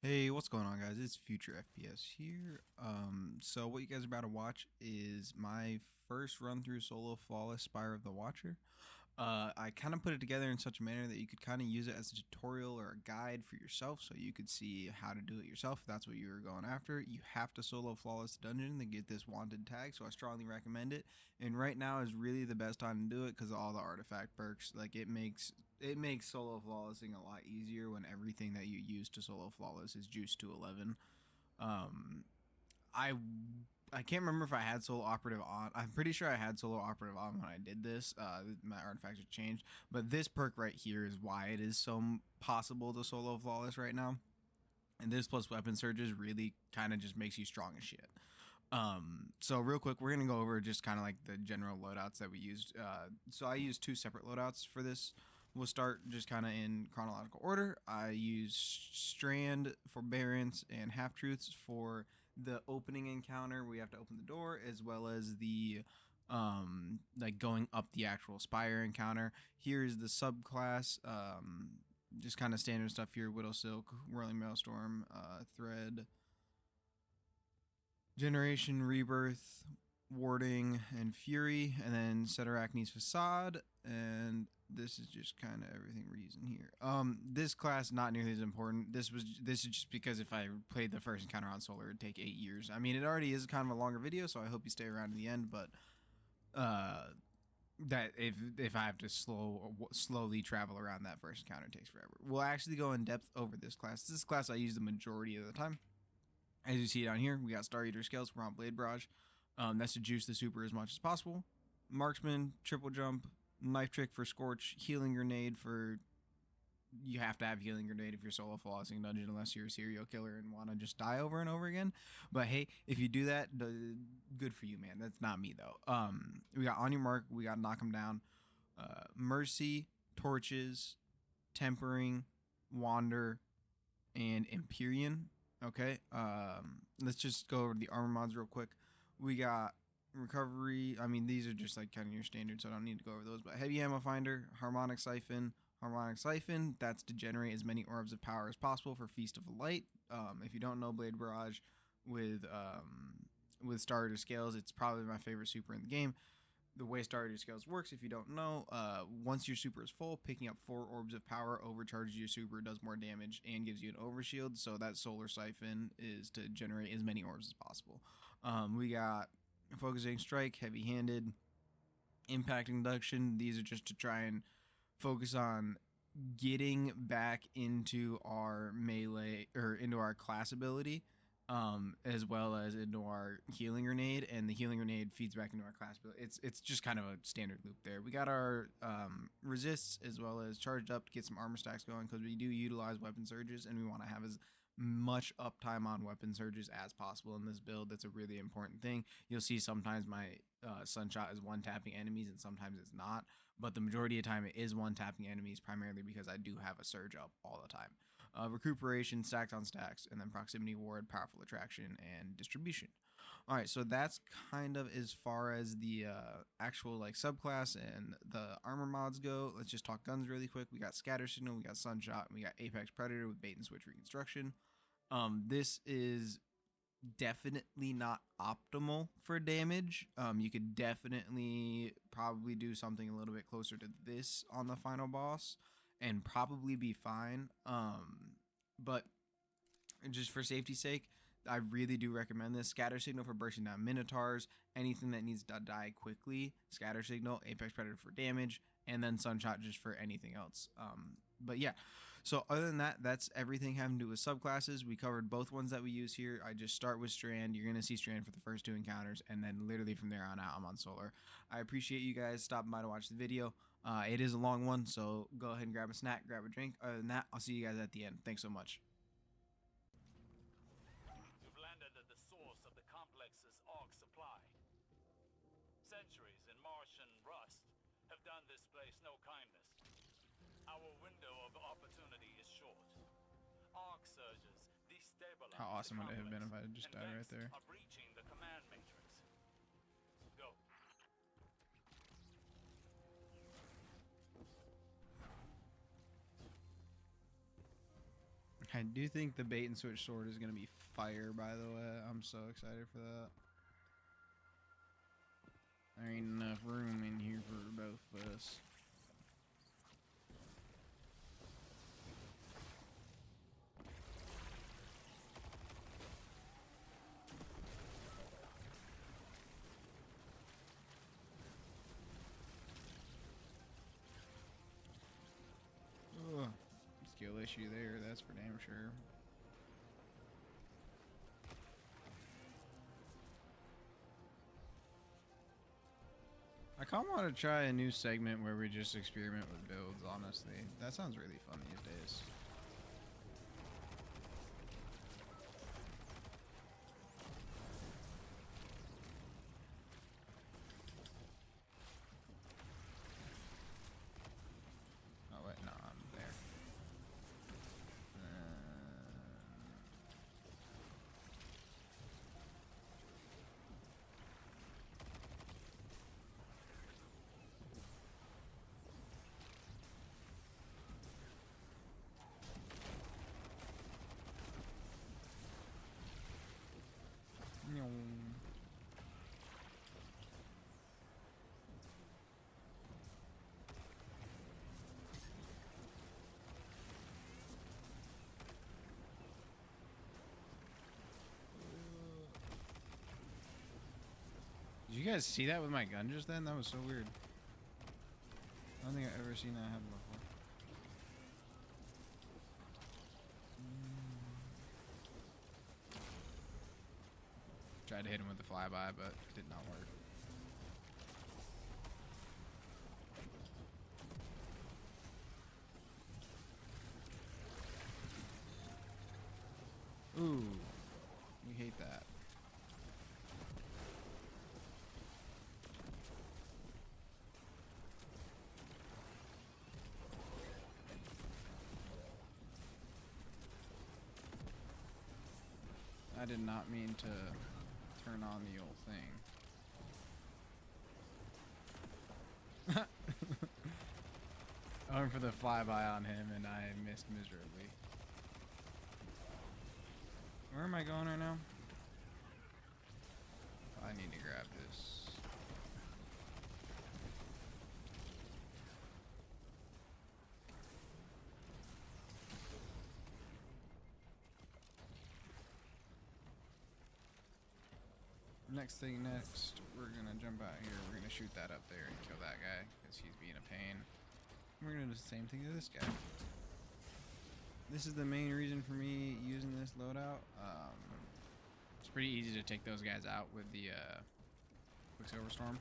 Hey, what's going on, guys? It's Future FPS here. So what you guys are about to watch is my first run through solo flawless Spire of the Watcher. I kind of put it together in such a manner that you could kind of use it as a tutorial or a guide for yourself, so you could see how to do it yourself if that's what you were going after. You have to solo flawless dungeon to get this wanted tag, so I strongly recommend it. And right now is really the best time to do it because of all the artifact perks. Like it makes solo flawlessing a lot easier when everything that you use to solo flawless is juiced to 11. Um, I I can't remember if I had solo operative on. I'm pretty sure I had solo operative on when I did this. My artifacts have changed, but this perk right here is why it is so possible to solo flawless right now. And this plus weapon surges really kind of just makes you strong as shit. So real quick, we're gonna go over just kind of like the general loadouts that we used. So I used two separate loadouts for this. We'll start just kind of in chronological order. I use Strand, Forbearance, and Half Truths for the opening encounter. We have to open the door, as well as the like going up the actual Spire encounter. Here's the subclass. Just kind of standard stuff here: Widow Silk, Whirling Maelstrom, Thread, Generation, Rebirth, Warding, and Fury, and then Setarachne's Facade, and this is just kind of everything we're using here. This class not nearly as important. This is just because if I played the first encounter on Solar, it'd take 8 years. I mean, it already is kind of a longer video, so I hope you stay around to the end. But that if I have to slowly travel around that first encounter, it takes forever. We'll actually go in depth over this class. This class I use the majority of the time. As you see down here, we got Star Eater Scales. We're on Blade Barrage. That's to juice the super as much as possible. Marksman, Triple Jump, Knife Trick for Scorch, Healing Grenade for... You have to have Healing Grenade if you're solo flawlessing dungeon unless you're a serial killer and want to just die over and over again. But hey, if you do that, good for you, man. That's not me, though. We got On Your Mark. We got Knock 'em Down. Mercy, Torches, Tempering, Wander, and Empyrean. Okay, let's just go over the armor mods real quick. We got recovery. I mean, these are just like kind of your standard, so I don't need to go over those. But heavy ammo finder, harmonic siphon, that's to generate as many orbs of power as possible for Feast of Light. If you don't know Blade Barrage with Starter Scales, it's probably my favorite super in the game. The way Starter Scales works, if you don't know, once your super is full, picking up 4 orbs of power overcharges your super, does more damage, and gives you an overshield. So that Solar Siphon is to generate as many orbs as possible. We got Focusing Strike, Heavy Handed, Impact Induction. These are just to try and focus on getting back into our melee or into our class ability, as well as into our Healing Grenade, and the Healing Grenade feeds back into our class ability. It's just kind of a standard loop there. We got our resists as well as charged up to get some armor stacks going, because we do utilize weapon surges and we want to have as much uptime on weapon surges as possible in this build. That's a really important thing. You'll see sometimes my Sunshot is one tapping enemies and sometimes it's not, but the majority of the time it is one tapping enemies, primarily because I do have a surge up all the time. Recuperation, stacks on stacks, and then proximity ward, powerful attraction, and distribution. All right, so that's kind of as far as the actual like subclass and the armor mods go. Let's just talk guns really quick. We got Scatter Signal, we got Sunshot, and we got Apex Predator with bait and switch reconstruction. This is definitely not optimal for damage. You could definitely probably do something a little bit closer to this on the final boss and probably be fine. But just for safety's sake, I really do recommend this. Scatter Signal for bursting down Minotaurs, anything that needs to die quickly. Scatter Signal, Apex Predator for damage, and then Sunshot just for anything else. But yeah, so other than that, that's everything having to do with subclasses. We covered both ones that we use here. I just start with Strand. You're going to see Strand for the first 2 encounters, and then literally from there on out, I'm on Solar. I appreciate you guys stopping by to watch the video. It is a long one, so go ahead and grab a snack, grab a drink. Other than that, I'll see you guys at the end. Thanks so much. You've landed at the source of the complex's AUG supply. Centuries in Martian rust have done this place no kindness. Our window of opportunity is short. Arc surges destabilize How awesome the would it have been if I complex, had just and died right Vex there? are breaching the command matrix. Go. I I do think the bait and switch sword is gonna be fire, by the way. I'm so excited for that. There ain't enough room in here for both of us. Ugh. Skill issue there, that's for damn sure. I kind of want to try a new segment where we just experiment with builds, honestly. That sounds really fun these days. Oh, wait, no, I'm there. Did you guys see that with my gun just then? That was so weird. I don't think I've ever seen that happen before. Tried to hit him with the flyby, but it did not work. Ooh, we hate that. I did not mean to turn on the old thing. I went for the flyby on him and I missed miserably. Where am I going right now? I need to grab this. Next, we're gonna jump out here. We're gonna shoot that up there and kill that guy because he's being a pain. We're gonna do the same thing to this guy. This is the main reason for me using this loadout. It's pretty easy to take those guys out with the Quicksilver Storm.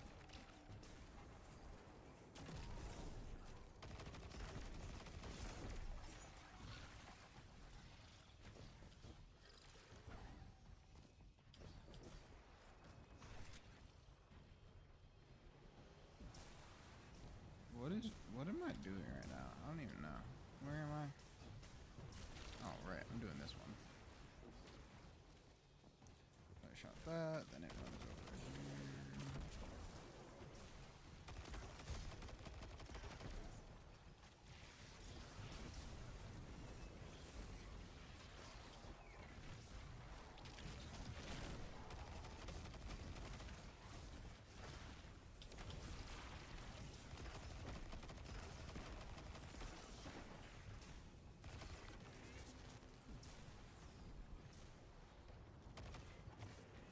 What am I doing right now? I don't even know. Where am I? Oh, right. I'm doing this one. I shot that, then it runs over here.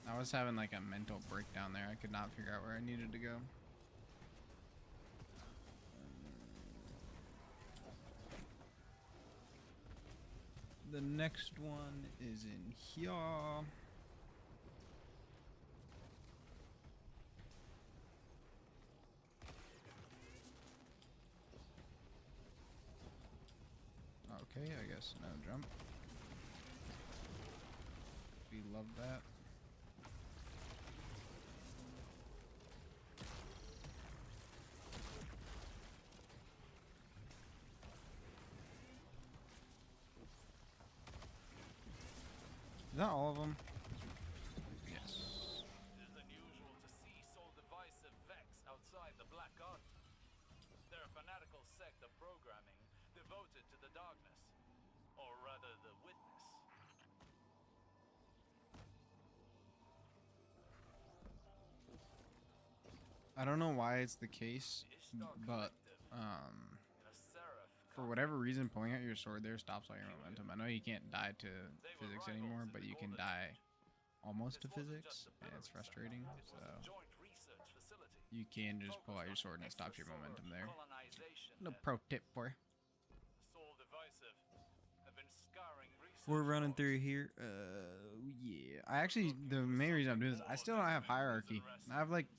I was having like a mental breakdown there. I could not figure out where I needed to go. The next one is in here. Okay, I guess no jump. We love that. Is that all of them? Yes. It is unusual to see so divisive Vex outside the Black Garden. They're a fanatical sect of programming devoted to the darkness, or rather the witness. I don't know why it's the case, The Ishtar but Collective and a Seraph for Company. whatever reason, pulling out your sword there stops all your momentum. I know you can't die to They were physics rivals anymore, in but the you can Golden die Age. almost to This wasn't physics, just a and it's military site. frustrating. It So was a joint research facility you can just pull out your focused sword and on it stops your extrasolar momentum there. colonization Little and pro tip for you. the soul divisive have been scouring research We're running logs. through here. Yeah. I actually, the main reason I'm doing this, I still don't have hierarchy. I have like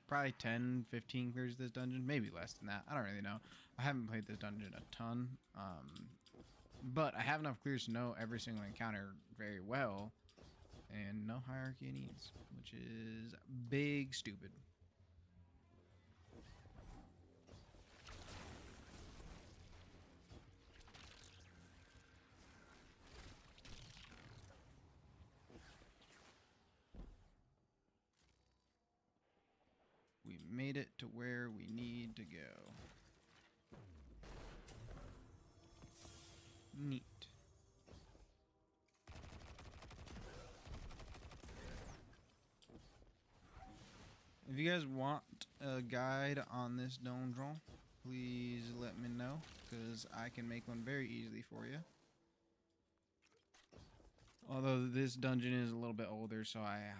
probably 10, 15 clears this dungeon, maybe less than that. I don't really know. I haven't played this dungeon a ton, but I have enough clears to know every single encounter very well, and no hierarchy it needs, which is big stupid. We made it to where we need to go. Neat. If you guys want a guide on this donjon, please let me know, because I can make one very easily for you. Although this dungeon is a little bit older, so I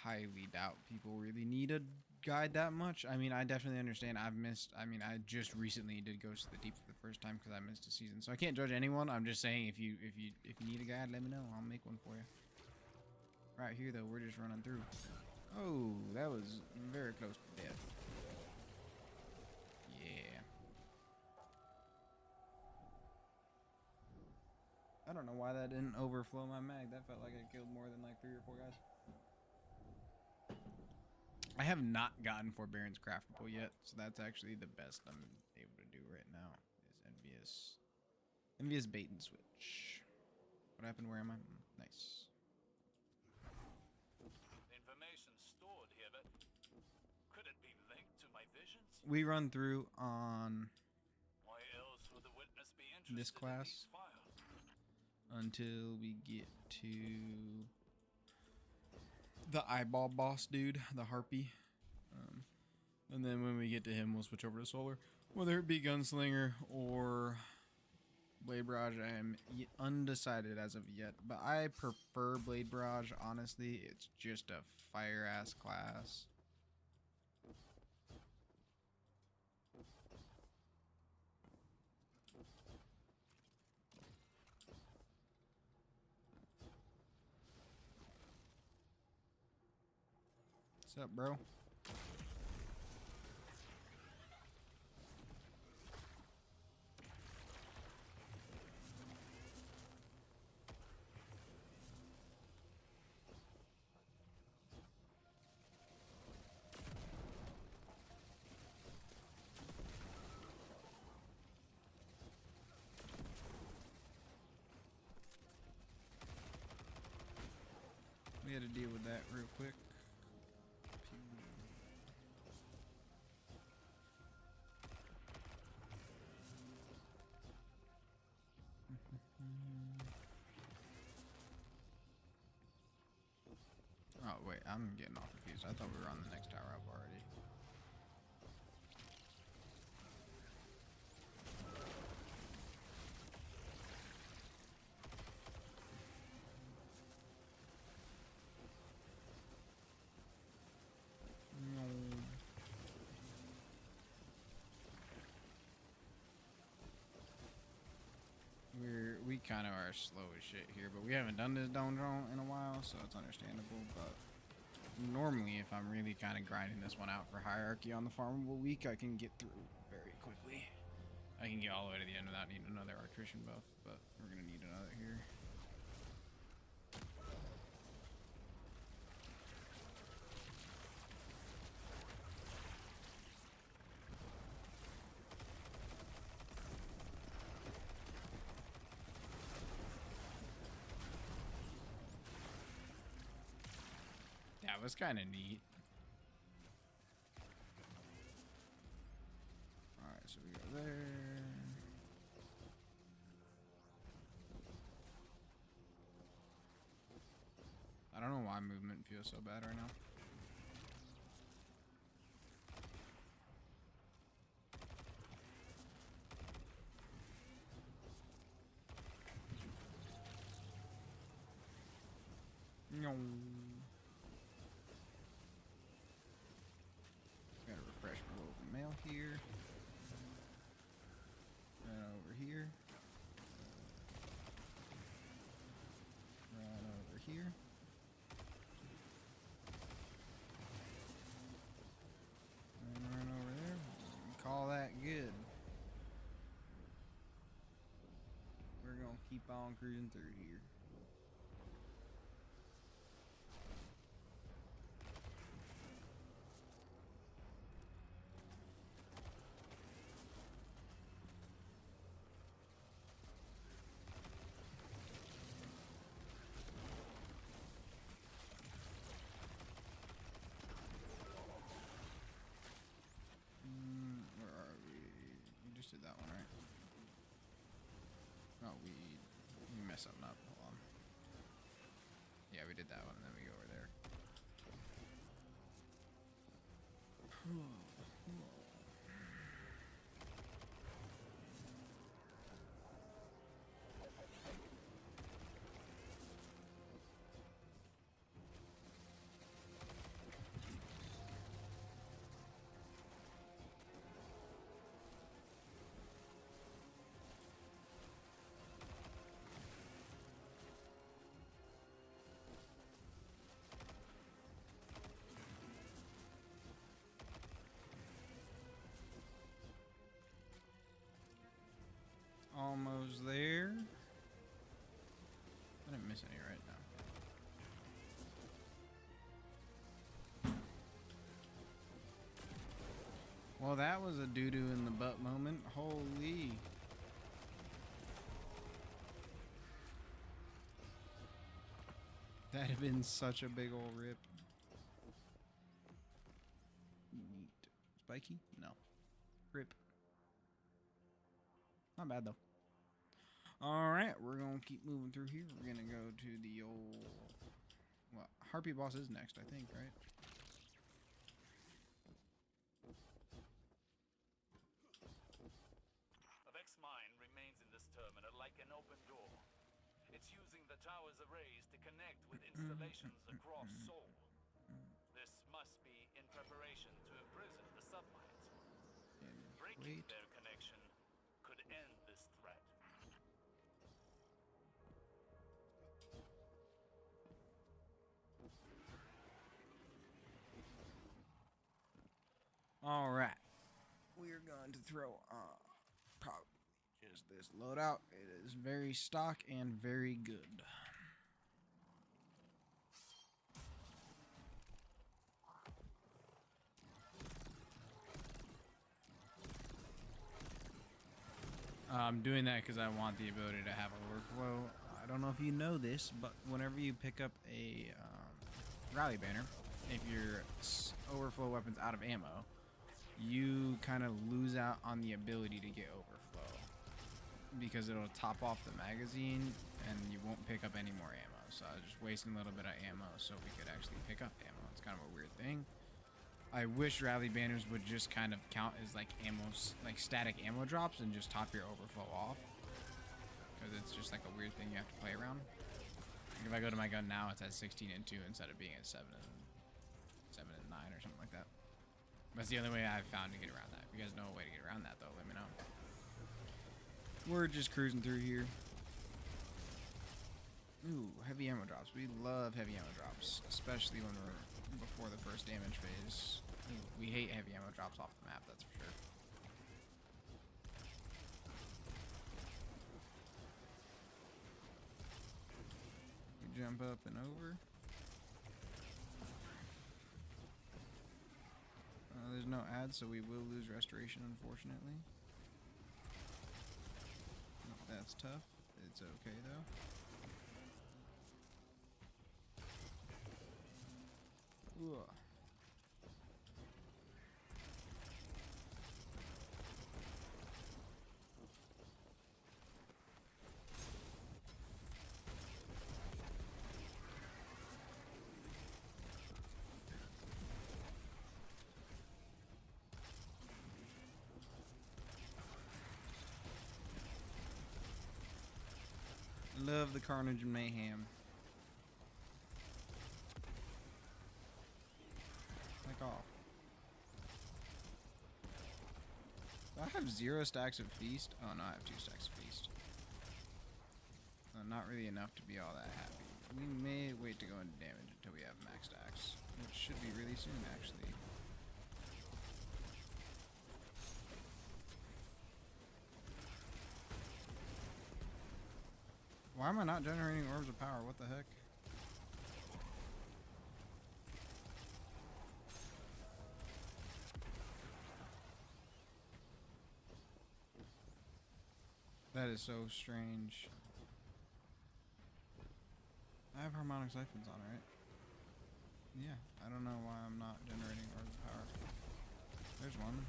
highly doubt people really need a guide that much. I mean, I definitely understand. I just recently did Ghost of the Deep for the first time because I missed a season, so I can't judge anyone. I'm just saying, if you need a guide, let me know. I'll make one for you. Right here, though, we're just running through. Oh, that was very close to death. Yeah. I don't know why that didn't overflow my mag. That felt like I killed more than like 3 or 4 guys. I have not gotten Forbearance craftable yet, so that's actually the best I'm able to do right now, is envious bait and switch. What happened? Where am I? Nice. Information stored here, but could it be linked to my visions? We run through on Why else would the witness be interested this class in these files? until we get to the eyeball boss dude, the harpy. And then when we get to him, we'll switch over to solar. Whether it be gunslinger or blade barrage, I am undecided as of yet, but I prefer blade barrage. Honestly, it's just a fire ass class. What's up, bro? We had to deal with that real quick. Oh wait, I'm getting all confused. I thought we were on the next tower up already. We kind of are slow as shit here, but we haven't done this donjon in a while, so it's understandable. But normally, if I'm really kind of grinding this one out for hierarchy on the farmable week, I can get through very quickly. I can get all the way to the end without needing another electrician buff, but we're gonna need another here. That was kind of neat. Alright, so we go there. I don't know why movement feels so bad right now. Gotta refresh my local mail here. Right over here. Right over here. And right over there. Call that good. We're gonna keep on cruising through here. Where are we? We just did that one, right? Oh, we messed something up. Hold on. Yeah, we did that one, and then we go over there. Almost there. I didn't miss any right now. Well, that was a doo-doo in the butt moment. Holy. That'd have been such a big old rip. Neat. Spiky? No. Rip. Not bad though. Alright, we're gonna keep moving through here. We're gonna go to the old... Well, Harpy Boss is next, I think, right? A Vex mine remains in this terminal like an open door. It's using the tower's arrays to connect with installations across Seoul. This must be in preparation to imprison the submines. Breaking their connection could end this threat. Alright. We're going to throw probably just this loadout. It is very stock and very good. I'm doing that because I want the ability to have a workflow. I don't know if you know this, but whenever you pick up a rally banner, if your overflow weapon's out of ammo, you kind of lose out on the ability to get overflow because it'll top off the magazine and you won't pick up any more ammo. So I was just wasting a little bit of ammo so we could actually pick up ammo. It's kind of a weird thing. I wish rally banners would just kind of count as like ammo, like static ammo drops, and just top your overflow off, because it's just like a weird thing you have to play around. Like if I go to my gun now, it's at 16 and 2 instead of being at 7 and 9 or something like that. That's the only way I've found to get around that. If you guys know a way to get around that, though, let me know. We're just cruising through here. Ooh, heavy ammo drops. We love heavy ammo drops, especially when we're before the first damage phase. Ooh, we hate heavy ammo drops off the map, that's for sure. We jump up and over. There's no ads, so we will lose restoration, unfortunately. That's tough. It's okay, though. Ooh. Love the carnage and mayhem. off. Do I have 0 stacks of Feast? Oh no, I have 2 stacks of Feast. Not really enough to be all that happy. We may wait to go into damage until we have max stacks, which should be really soon actually. Why am I not generating orbs of power? What the heck? That is so strange. I have harmonic siphons on, right? Yeah, I don't know why I'm not generating orbs of power. There's one.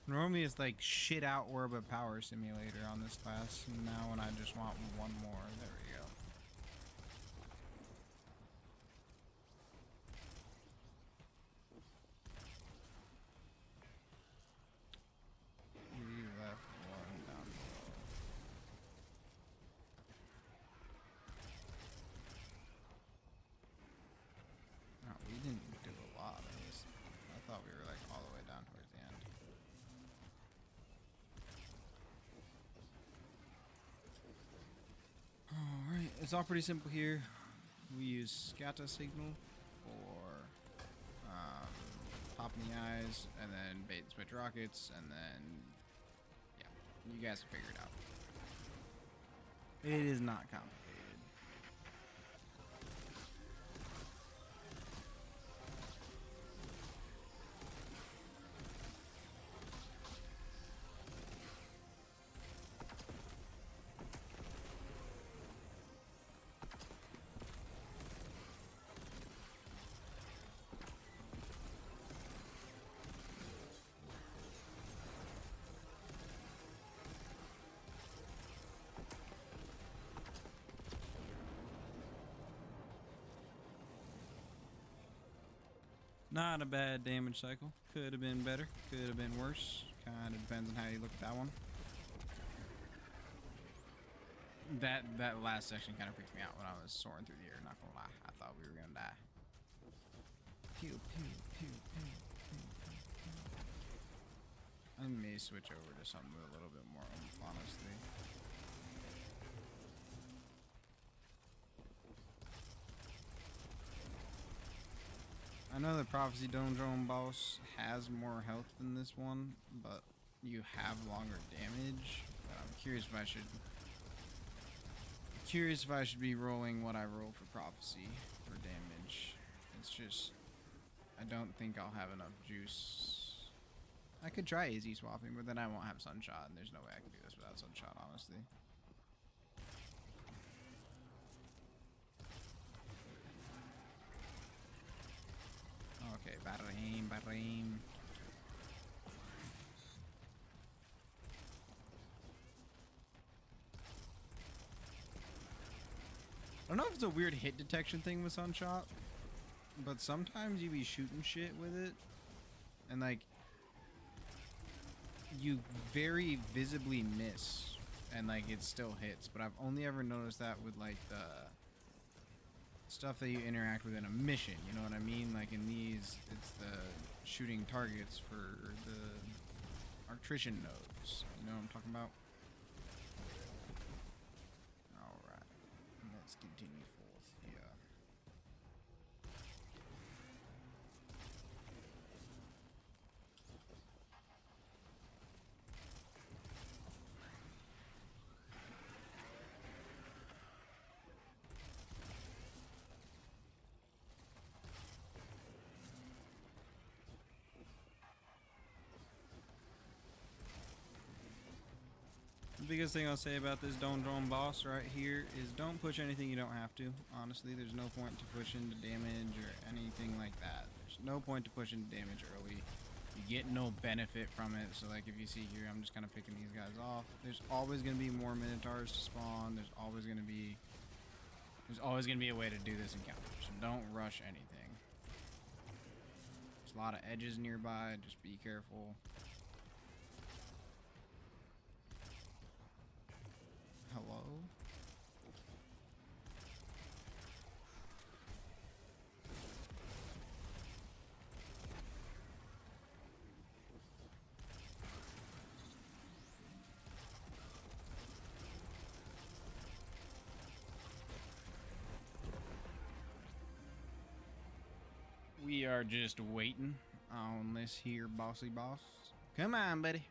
Normally it's like shit out orb of power simulator on this class. Now when I just want one more, there we go. We left one down below. No, we didn't do a lot of this. I thought we were like all the way down towards the end. Alright, it's all pretty simple here. We use scatter signal for popping the eyes, and then bait and switch rockets, and then yeah, you guys can figure it out. It is not complicated. Not a bad damage cycle. Could have been better. Could have been worse. Kind of depends on how you look at that one. That last section kind of freaked me out when I was soaring through the air. Not gonna lie, I thought we were gonna die. Pew pew pew pew pew pew. I may switch over to something with a little bit more oomph, honestly. I know the Prophecy Dome boss has more health than this one, but you have longer damage. But I'm curious if I should be rolling what I roll for Prophecy for damage. It's just I don't think I'll have enough juice. I could try AZ swapping, but then I won't have Sunshot, and there's no way I can do this without Sunshot, honestly. Okay, Barim. I don't know if it's a weird hit detection thing with Sunshot, but sometimes you be shooting shit with it, and like, you very visibly miss, and like, it still hits, but I've only ever noticed that with like the stuff that you interact with in a mission, you know what I mean? Like in these, it's the shooting targets for the artisan nodes, you know what I'm talking about? Alright, let's continue forth here. The biggest thing I'll say about this Dome Drone boss right here is don't push anything you don't have to. Honestly, there's no point to push into damage or anything like that. There's no point to push into damage early. You get no benefit from it. So like if you see here, I'm just kind of picking these guys off. There's always going to be more Minotaurs to spawn. There's always going to be a way to do this encounter. So don't rush anything. a lot of edges nearby. Just be careful. Hello? We are just waiting on this here bossy boss. Come on, buddy.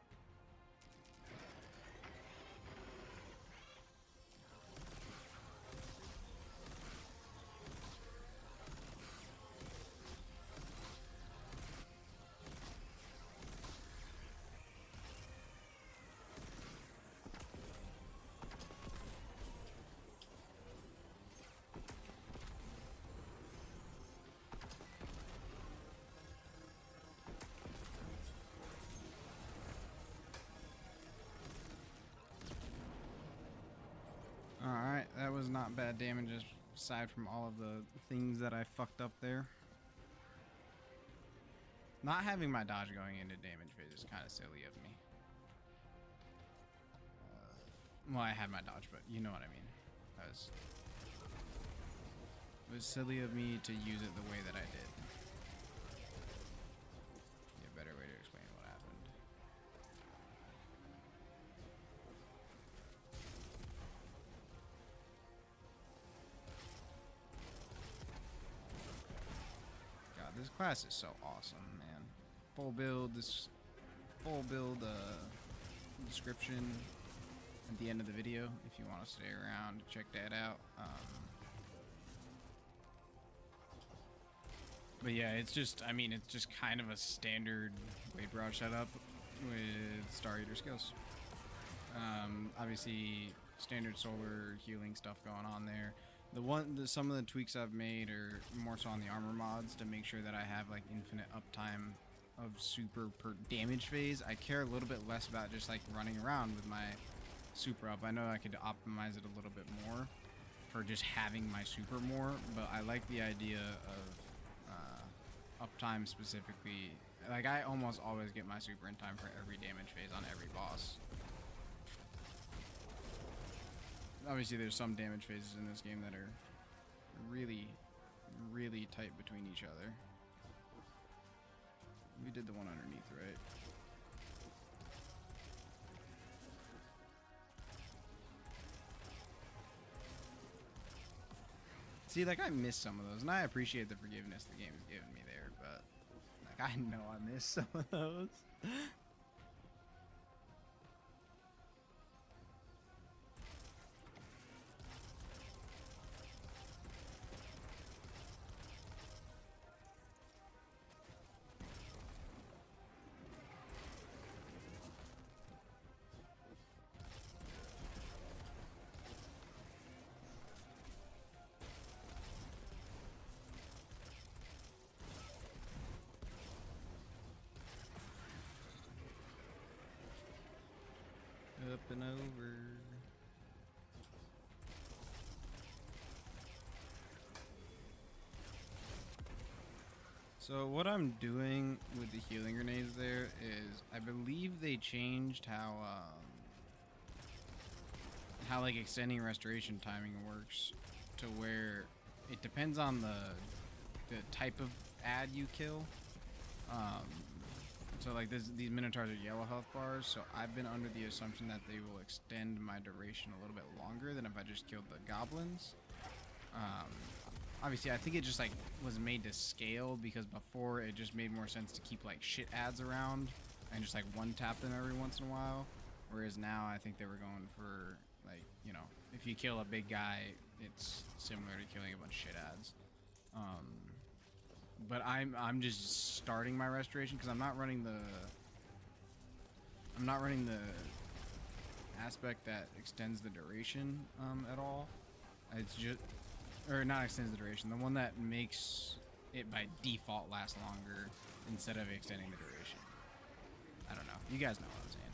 Alright, that was not bad damage aside from all of the things that I fucked up there. Not having my dodge going into damage phase is kind of silly of me. Well, I had my dodge, but you know what I mean. It was silly of me to use it the way that I did. Be a better way to explain what happened. God, this class is so awesome, man. Full build description at the end of the video if you want to stay around to check that out. But yeah, it's just, I mean, it's just kind of a standard Blade Barrage setup with Star Eater skills. Obviously, standard solar healing stuff going on there. Some of the tweaks I've made are more so on the armor mods to make sure that I have like infinite uptime of super per damage phase. I care a little bit less about just like running around with my super up. I know I could optimize it a little bit more for just having my super more, but I like the idea of uptime specifically. Like, I almost always get my super in time for every damage phase on every boss. Obviously, there's some damage phases in this game that are really, really tight between each other. We did the one underneath, right? See, like, I missed some of those, and I appreciate the forgiveness the game has given me there, but, like, I know I missed some of those. Up and over. So what I'm doing with the healing grenades there is, I believe they changed how like extending restoration timing works to where it depends on the type of ad you kill. So like these Minotaurs are yellow health bars, so I've been under the assumption that they will extend my duration a little bit longer than if I just killed the goblins. Obviously, I think it just like was made to scale, because before it just made more sense to keep like shit ads around and just like one tap them every once in a while. Whereas now I think they were going for like, you know, if you kill a big guy, it's similar to killing a bunch of shit ads. But I'm just starting my restoration because I'm not running the aspect that extends the duration at all. It's just, or not extends the duration, the one that makes it by default last longer instead of extending the duration. I don't know. You guys know what I'm saying.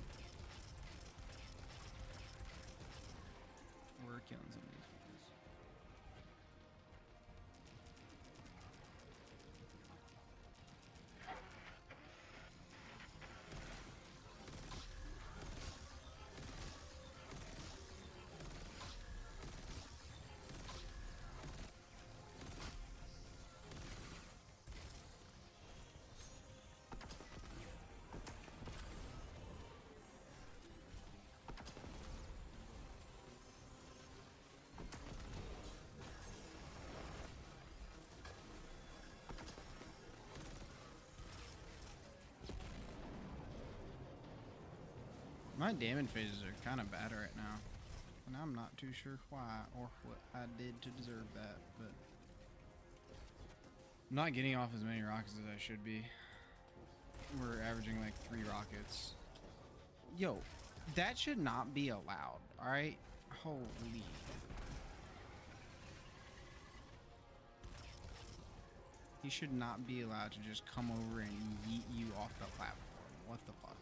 We're killing some of these guys. My damage phases are kind of bad right now. And I'm not too sure why or what I did to deserve that, but I'm not getting off as many rockets as I should be. We're averaging like 3 rockets. Yo, that should not be allowed, alright? Holy. He should not be allowed to just come over and yeet you off the platform. What the fuck?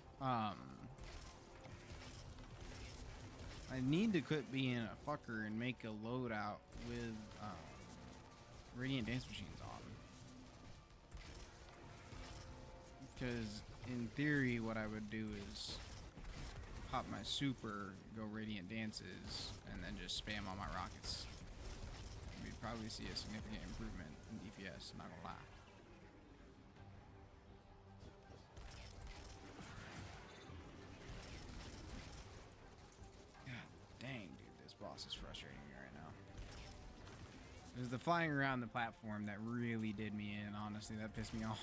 I need to quit being a fucker and make a loadout with Radiant Dance Machines on. Because in theory, what I would do is pop my super, go Radiant Dances, and then just spam all my rockets. We'd probably see a significant improvement in DPS, not gonna lie. God dang, dude, this boss is frustrating me right now. It was the flying around the platform that really did me in, honestly. That pissed me off.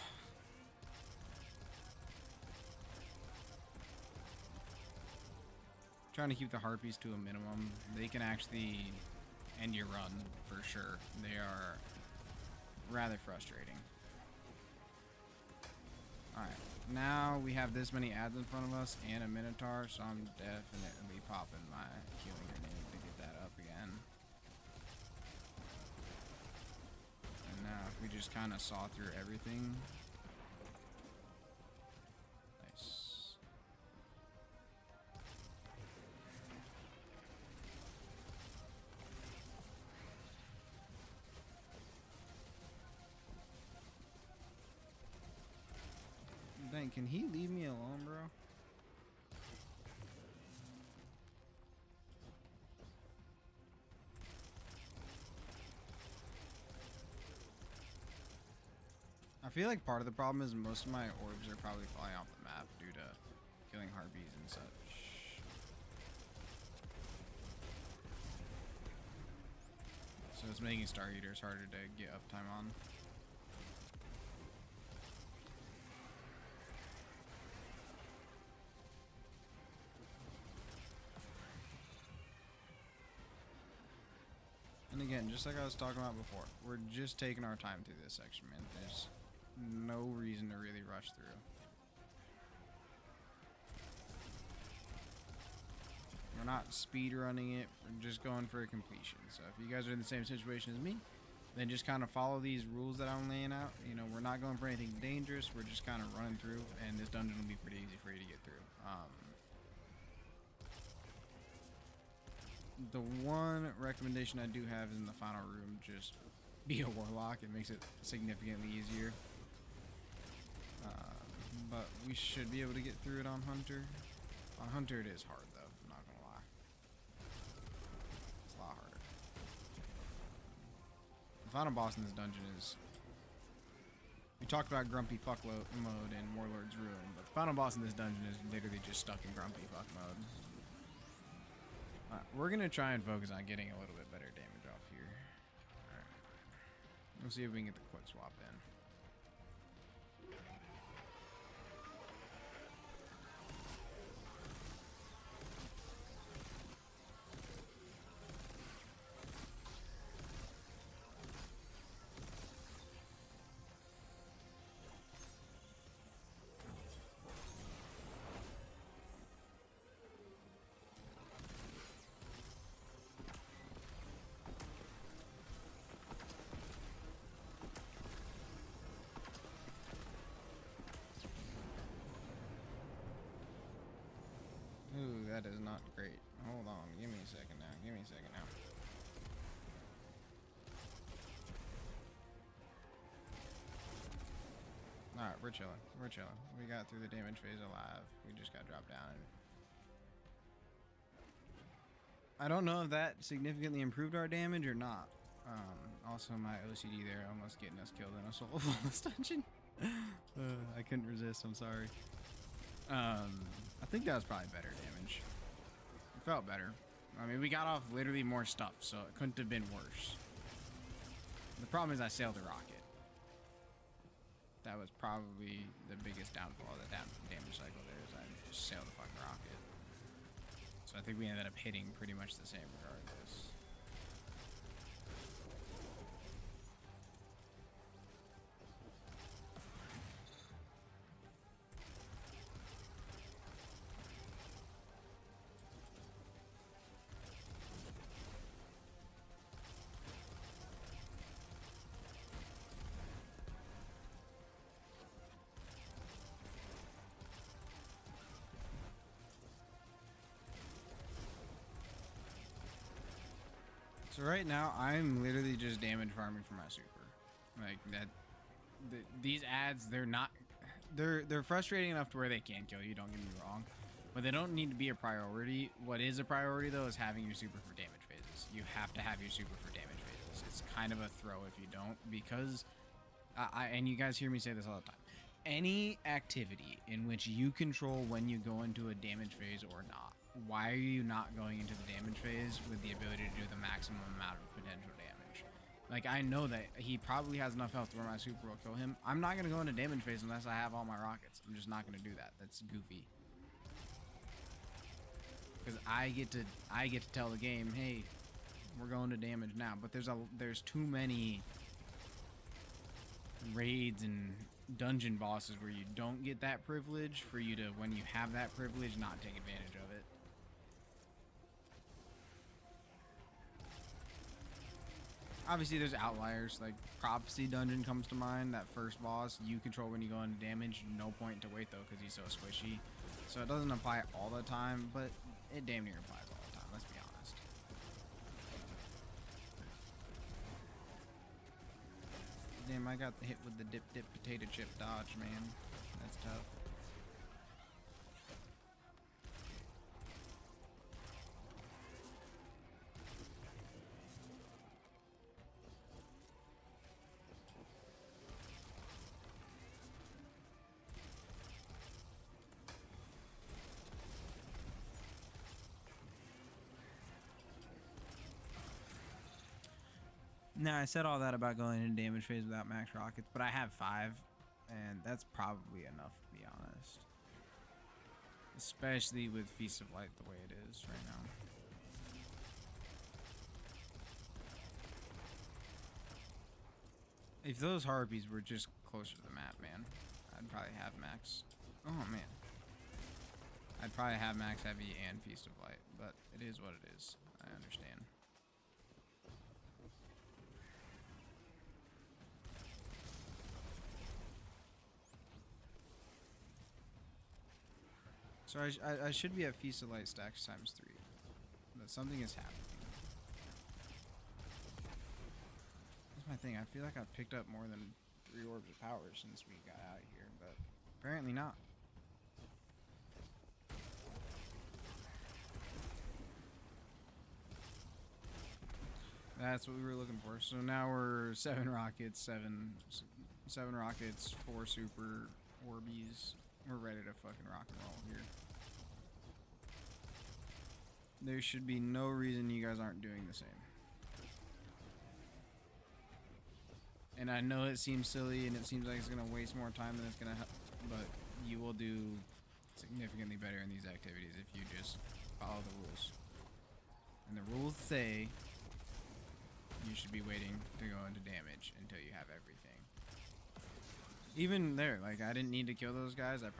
Trying to keep the harpies to a minimum. They can actually end your run for sure. They are rather frustrating. Alright, now we have this many ads in front of us and a Minotaur, so I'm definitely popping my healing grenade to get that up again. And now if we just kind of saw through everything. Dang, can he leave me alone, bro? I feel like part of the problem is most of my orbs are probably falling off the map due to killing harpies and such. So it's making Star Eaters harder to get uptime on. And again, just like I was talking about before, we're just taking our time through this section, man. There's no reason to really rush through. We're not speed running it, we're just going for a completion. So if you guys are in the same situation as me, then just kind of follow these rules that I'm laying out. You know, we're not going for anything dangerous, we're just kind of running through, and this dungeon will be pretty easy for you to get through. The one recommendation I do have is in the final room, just be a warlock. It makes it significantly easier. But we should be able to get through it on Hunter. On Hunter it is hard though, I'm not gonna lie. It's a lot harder. The final boss in this dungeon is... We talked about Grumpy Fuck mode in Warlord's Ruin, but the final boss in this dungeon is literally just stuck in Grumpy Fuck mode. We're gonna try and focus on getting a little bit better damage off here. Alright. We'll see if we can get the quick swap in. Ooh, that is not great. Hold on, give me a second now. Give me a second now. Alright, we're chilling. We're chilling. We got through the damage phase alive. We just got dropped down. I don't know if that significantly improved our damage or not. Also, my OCD there almost getting us killed in a solo bonus dungeon. I couldn't resist. I'm sorry. I think that was probably better damage. It felt better. I mean, we got off literally more stuff, so it couldn't have been worse. The problem is I sailed a rocket. That was probably the biggest downfall of the damage cycle there, is I just sailed a fucking rocket. So I think we ended up hitting pretty much the same regardless. So right now, I'm literally just damage farming for my super. Like that, these ads, they're frustrating enough to where they can kill you. Don't get me wrong, but they don't need to be a priority. What is a priority though is having your super for damage phases. You have to have your super for damage phases. It's kind of a throw if you don't, because and you guys hear me say this all the time. Any activity in which you control when you go into a damage phase or not. Why are you not going into the damage phase with the ability to do the maximum amount of potential damage? Like, I know that he probably has enough health to where my super will kill him. I'm not going to go into damage phase unless I have all my rockets. I'm just not going to do that. That's goofy. Because I get to tell the game, hey, we're going to damage now. But there's too many raids and dungeon bosses where you don't get that privilege for you to, when you have that privilege, not take advantage of it. Obviously, there's outliers, like Prophecy Dungeon comes to mind. That first boss, you control when you go into damage. No point to wait, though, because he's so squishy. So it doesn't apply all the time, but it damn near applies all the time, let's be honest. Damn, I got hit with the dip potato chip dodge, man. That's tough. Now, I said all that about going into damage phase without max rockets, but I have 5, and that's probably enough, to be honest. Especially with Feast of Light the way it is right now. If those harpies were just closer to the map, man, I'd probably have max. Oh, man. I'd probably have max heavy and Feast of Light, but it is what it is. I understand. So I should be at Feast of Light stacks ×3, but something is happening. That's my thing. I feel like I've picked up more than 3 orbs of power since we got out of here, but apparently not. That's what we were looking for. So now we're 7 rockets, 7 rockets, 4 super orbies. We're ready to fucking rock and roll here. There should be no reason you guys aren't doing the same. And I know it seems silly and it seems like it's going to waste more time than it's going to help, but you will do significantly better in these activities if you just follow the rules. And the rules say you should be waiting to go into damage until you have everything. Even there, like, I didn't need to kill those guys. I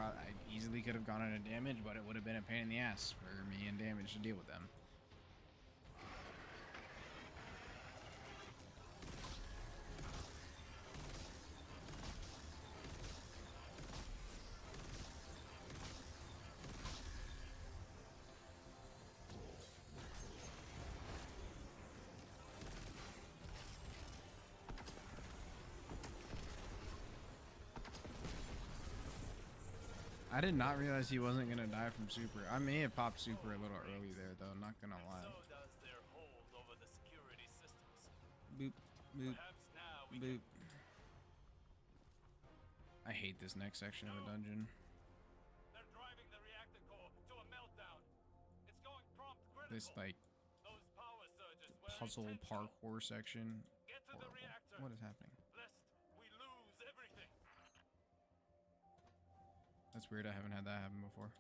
easily could have gone into damage, but it would have been a pain in the ass for me in damage to deal with them. I did not realize he wasn't going to die from super. I may have popped super a little early there, though, not going to lie. So does their hold over the security systems. Boop, boop, Perhaps now we boop. I hate this next section of the dungeon. They're driving the reactor core to a meltdown. It's going prompt critical. This, like, Those power surges were puzzle intentional. parkour section. Get to the Horrible. reactor. What is happening? Lest we lose everything. That's weird. I haven't had that happen before.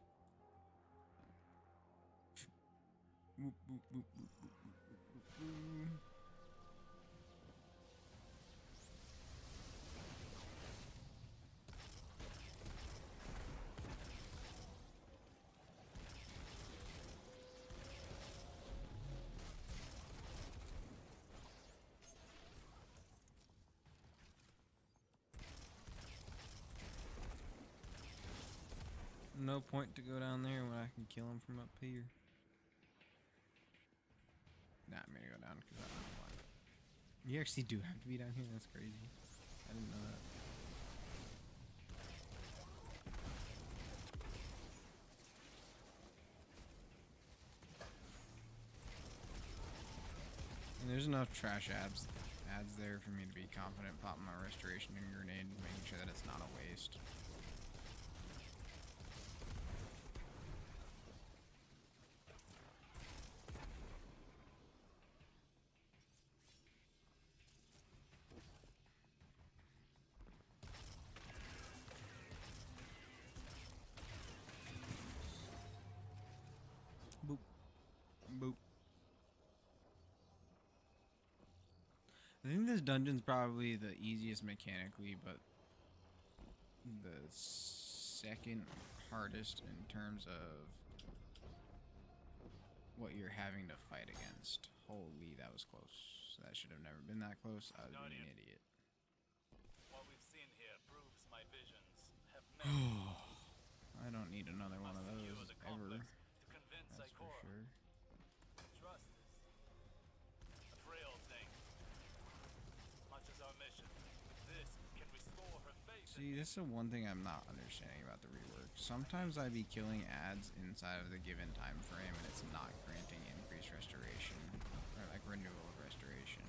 Boop, boop, boop, boop, boop, boop, boop, boop. No point to go down there when I can kill him from up here. Nah, I'm gonna go down because I don't know why. You actually do have to be down here? That's crazy. I didn't know that. And there's enough trash ads there for me to be confident popping my restoration and grenade and making sure that it's not a waste. Boop. Boop. I think this dungeon's probably the easiest mechanically, but the second hardest in terms of what you're having to fight against. Holy, that was close. That should have never been that close. I was being an idiot. What we've seen here proves my visions have many. I don't need another one of Must secure those the ever. complex to convince That's for Ikora. sure. Trust is a frail thing. Much as our mission, this can restore her faith. See, this is the one thing I'm not understanding about the rework. Sometimes I be killing ads inside of the given time frame and it's not granting increased restoration or like renewal of restoration.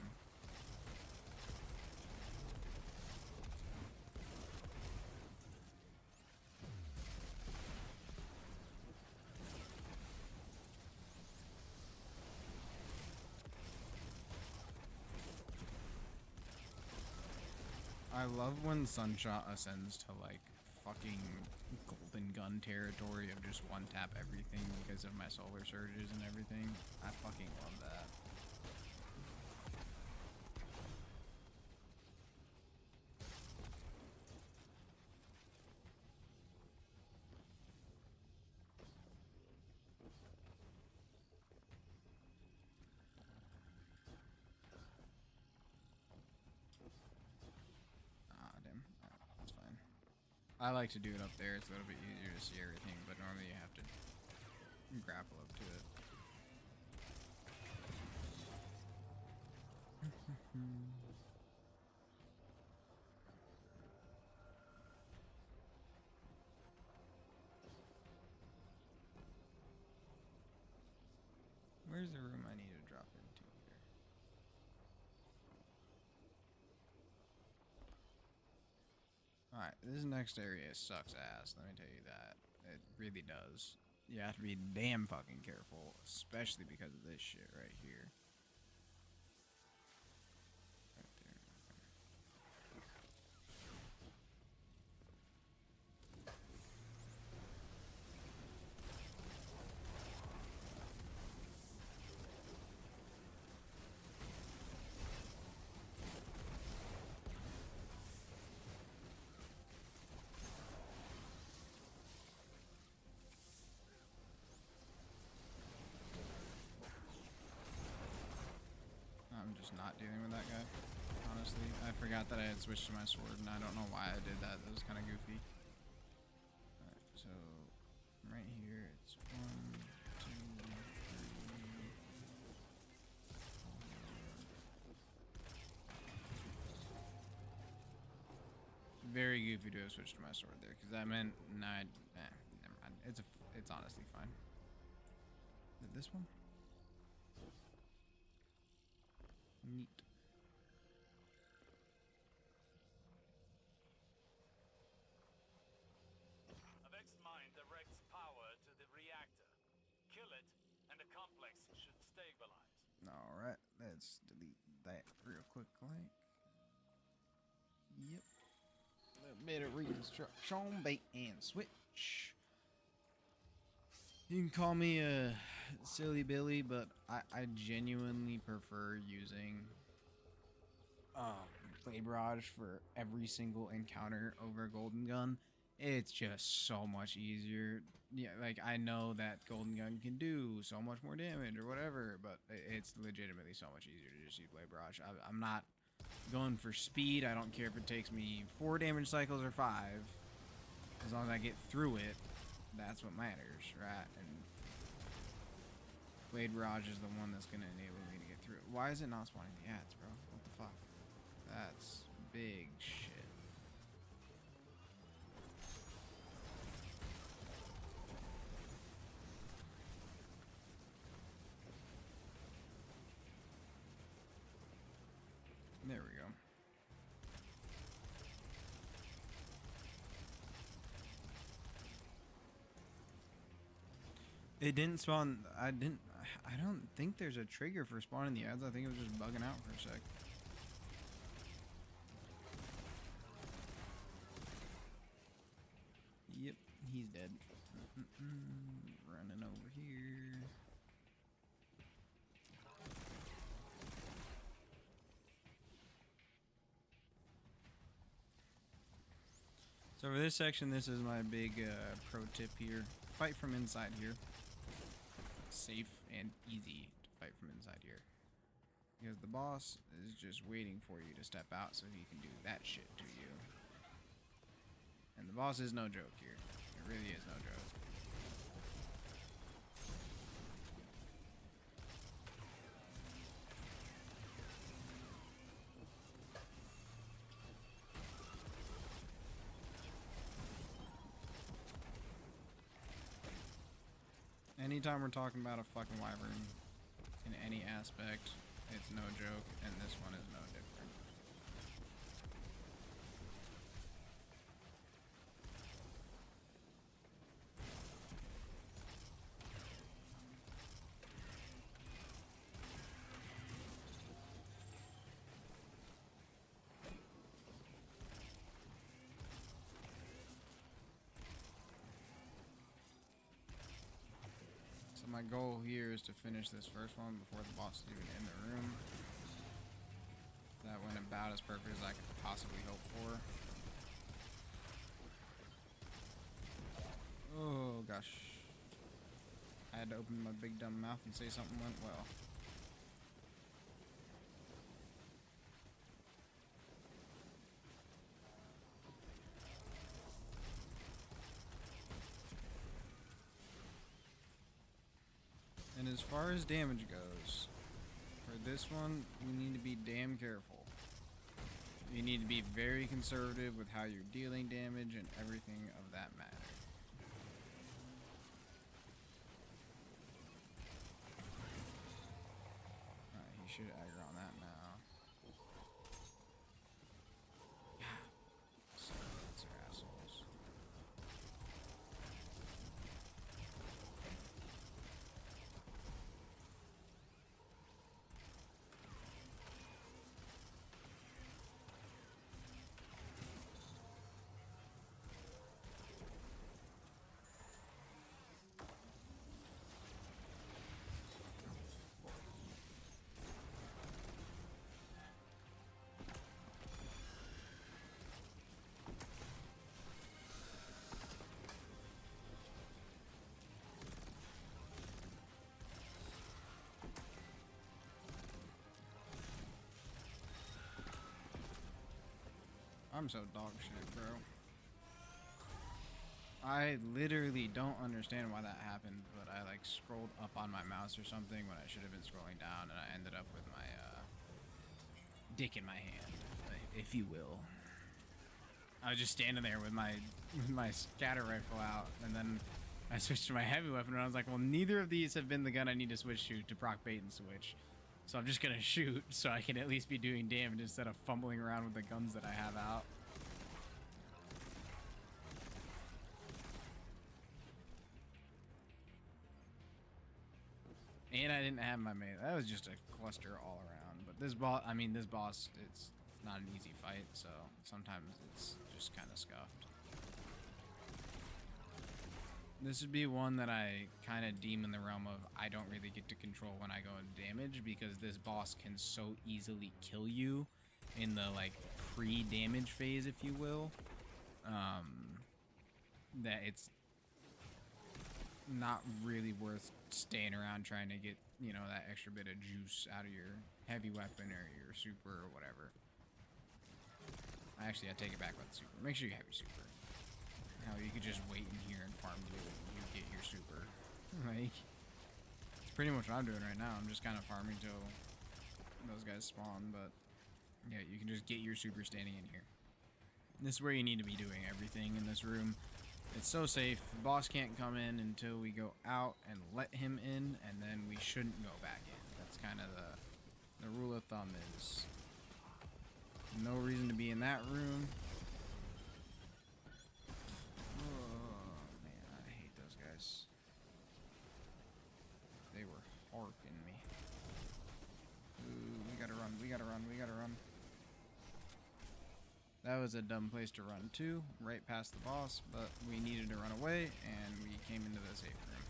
I love when Sunshot ascends to like fucking golden gun territory of just one tap everything because of my solar surges and everything. I fucking love that. Ah, damn. That's fine. I like to do it up there. It's a little bit easier to see everything, but normally you have to grapple up to it. Where's the room I need to drop into here? Alright, this next area sucks ass, let me tell you that. It really does. You have to be damn fucking careful, especially because of this shit right here. Right there. I'm just not dealing with that guy. Honestly, I forgot that I had switched to my sword, and I don't know why I did that. That was kind of goofy. Alright, so right here, it's 1, 2, 3. Very goofy to have switched to my sword there, because that meant never mind. It's honestly fine. Is it this one? Neat. A Vex mine directs power to the reactor. Kill it, and the complex should stabilize. Alright, let's delete that real quick, like. Yep. A little bit of reconstruction, bait and switch. You can call me a silly Billy, but I genuinely prefer using Blade Barrage for every single encounter over Golden Gun. It's just so much easier. Yeah, like I know that Golden Gun can do so much more damage or whatever, but it's legitimately so much easier to just use Blade Barrage. I'm not going for speed. I don't care if it takes me 4 damage cycles or 5. As long as I get through it, that's what matters, right? And Blade Barrage is the one that's going to enable me to get through it. Why is it not spawning the ads, bro? What the fuck? That's big shit. There we go. It didn't spawn. I don't think there's a trigger for spawning the ads. I think it was just bugging out for a sec. Yep, he's dead. Running over here. So for this section, this is my big pro tip here. Fight from inside here. Safe and easy to fight from inside here. Because the boss is just waiting for you to step out so he can do that shit to you. And the boss is no joke here. It really is no joke. Anytime we're talking about a fucking wyvern in any aspect, it's no joke, and this one is no different. My goal here is to finish this first one before the boss is even in the room. That went about as perfect as I could possibly hope for. Oh gosh. I had to open my big dumb mouth and say something went well. And as far as damage goes, for this one, you need to be damn careful. You need to be very conservative with how you're dealing damage and everything of that matter. Alright, he should aggro on that now. That's their assholes. I'm so dog shit, bro. I literally don't understand why that happened, but I like scrolled up on my mouse or something when I should have been scrolling down, and I ended up with my dick in my hand, if you will. I was just standing there with my scatter rifle out, and then I switched to my heavy weapon, and I was like, well, neither of these have been the gun I need to switch to proc bait and switch. So I'm just gonna shoot so I can at least be doing damage instead of fumbling around with the guns that I have out. And I didn't have my melee. That was just a cluster all around. But this boss, it's not an easy fight, so sometimes it's just kind of scuffed. This would be one that I kind of deem in the realm of I don't really get to control when I go into damage, because this boss can so easily kill you in the like pre-damage phase, if you will, that it's not really worth staying around trying to get, you know, that extra bit of juice out of your heavy weapon or your super or whatever. Actually, I take it back with the super. Make sure you have your super. How you could just wait in here and farm till you get your super. Like, it's pretty much what I'm doing right now. I'm just kind of farming till those guys spawn, but yeah, you can just get your super standing in here. This is where you need to be doing everything in this room. It's so safe. The boss can't come in until we go out and let him in, and then we shouldn't go back in. That's kind of the rule of thumb is no reason to be in that room. Oh, man, I hate those guys. They were harping me. Ooh, we gotta run, we gotta run, we gotta run. That was a dumb place to run to, right past the boss, but we needed to run away, and we came into the safe room.